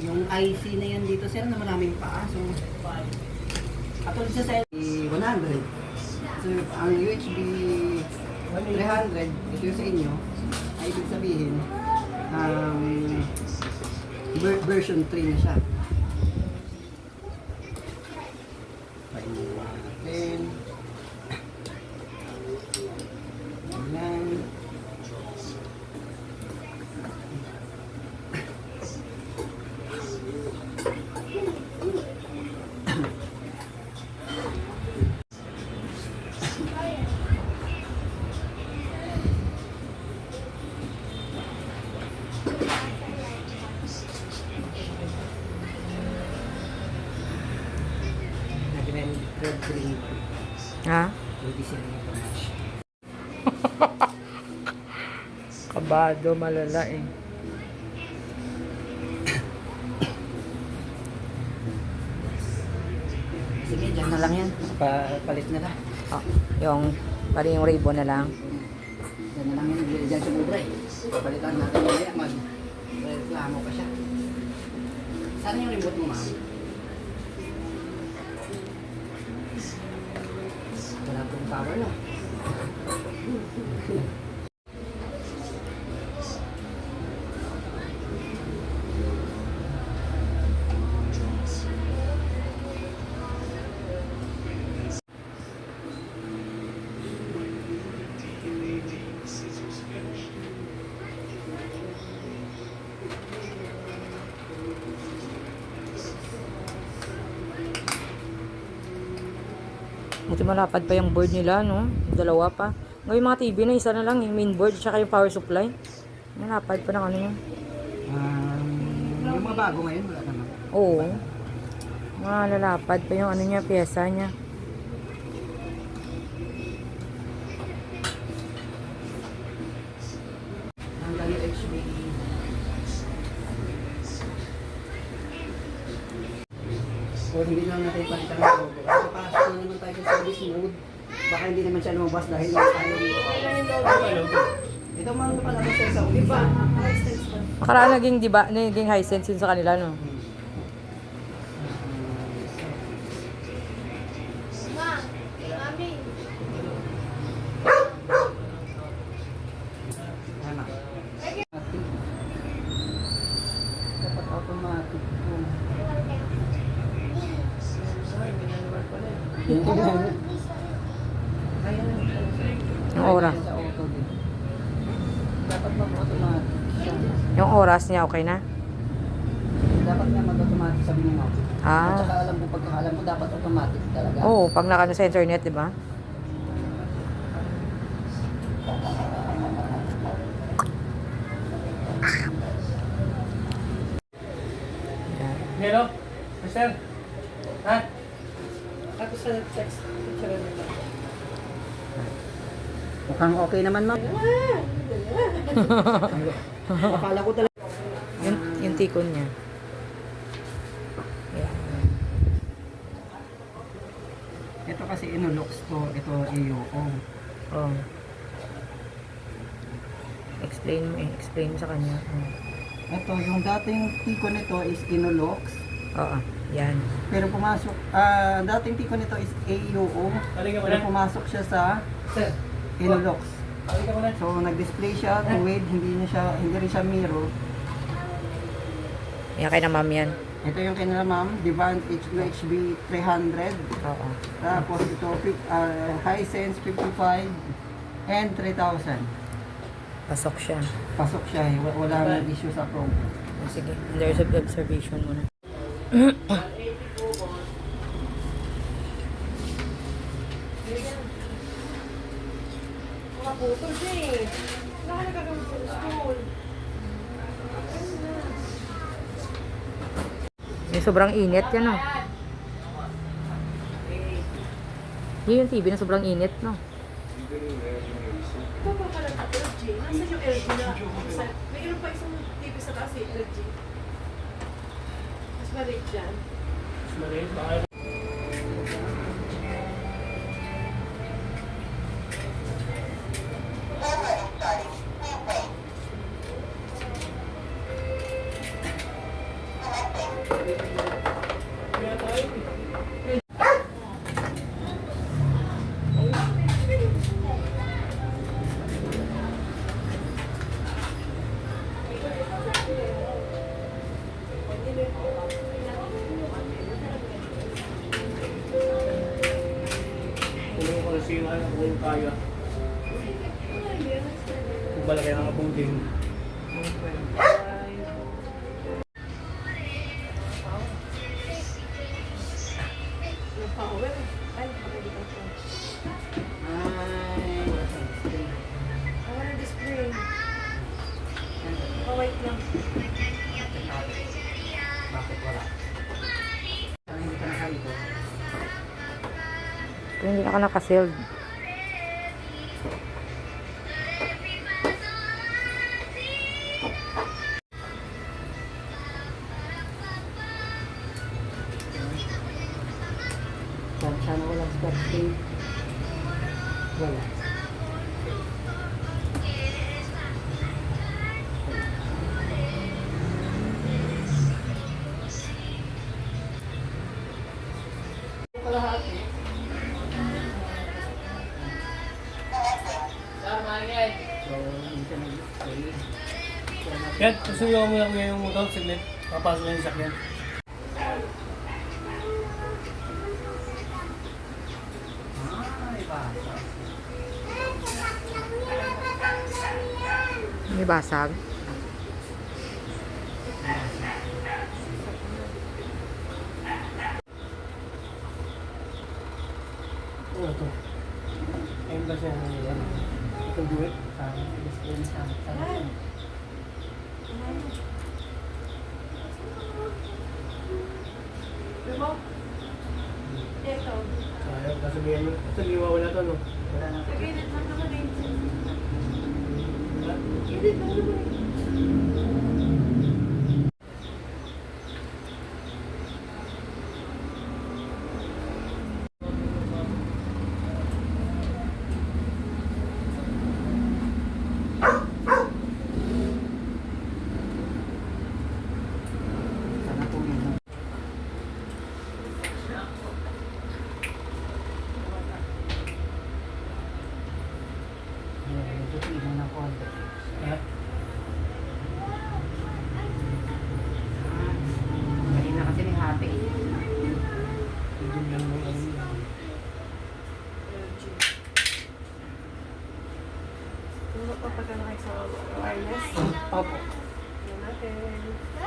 Yung IC na yan dito sir na maraming paa. So, katulad sa cell 100. So, ang USB 300, ito yung sa inyo, ay ibig sabihin, version 3 na siya. Then, ayan. Red green. Ha? Hindi sila yung pamash. Kabado, malala eh. Sige, dyan na lang yan. Palit na lang. Oh, pari yung ribbon na lang. Dyan na lang yan. Dyan sa mubra eh. Palitan natin mamaya. Mag-reklamo pa siya. Saan yung remote mo, ma'am? Wala pong power lang. Buti malapad pa yung board nila, no? Dalawa pa. Ngayon mga TV na, isa na lang, yung main board, tsaka yung power supply. Malapad pa ng ano yun. Yung mga bago ngayon, wala naman. Oo. Malalapad pa yung ano niya, pyesa niya. Ang WHB. O hindi lang natin palitan ng logo. Kapasok na naman tayo sa service mode. Baka hindi naman siya lumabas dahil lang tayo dito. Ito mga napalabas sa Saudi pa. Makaraan naging Hisense yun sa kanila, no? Tama. Dapat automatic po. Yung oras. Dapat mag-automatic siya. Yung oras niya, okay na? Dapat nga mag-automatic sabi mo nga. At Ah. saka alam mo, pagkakalam mo, dapat automatic talaga. Oo, pag nakano sa internet, di ba? Hello? Mister? Ha? Tapos sa text, picture nila. Mukhang okay naman, ma'am. Akala ko talaga. Yung tikon niya. Ayan. Ito kasi inulux to, ito AOO. Oh. Explain mo sa kanya. Oh. Ito, yung dating tiko nito is inulux. Oo, yan. Pero pumasok, dating tiko nito is AOO. Pero pumasok siya sa Sir? inulux. Halika mo na. So, nag-display siya, tuwid, hindi rin siya mirror. Yan kay na ma'am yan. Ito yung kinala ma'am, Divan HB 300. Oo. Tapos ito, Hisense 55 and 3,000. Pasok siya. Pasok siya, wala nang issue sa promo. Oh, sige, under observation muna. Nakaputol siya eh. Nakalagagawin sa school. Yung sobrang init yan, no? Yun yung TV na sobrang init, no? Ito pa pala sa LG. Nasaan yung LG na? Mayroon pa isang TV sa taas eh, LG. Mas maliit dyan. Mas maliit, baka yung ano, kung kaya. Kung malaki ang abunding. Yung power. Ay, nakakali ka po. Ay, wala sa display. Ang wala display. Wait lang. Bakit wala? Sana hindi ka nakalito. Kung hindi na ka nakasealed. Sana walang start date. Wala. Kalahati. So, hindi ka nag-display. Yan, susuyo mo lang yung motor, saglit. Papasok na yung sakyan. Ay, basa. May basag. Ano to? Ayun ba siya yan? Ito buwit? Display na sa Diba? Ito. Ayaw, kasabihan mo. Ito, liwawala to, no? Wala na. Sige, edit lang naman eh. Wala. Edit lang naman eh. Sana po yun. Medyo tingnan na konti. Ha? Kanina kasi may hati. Tigil lang mo yung LG. Ano pa pagka sa wireless? Opo. Yan natin.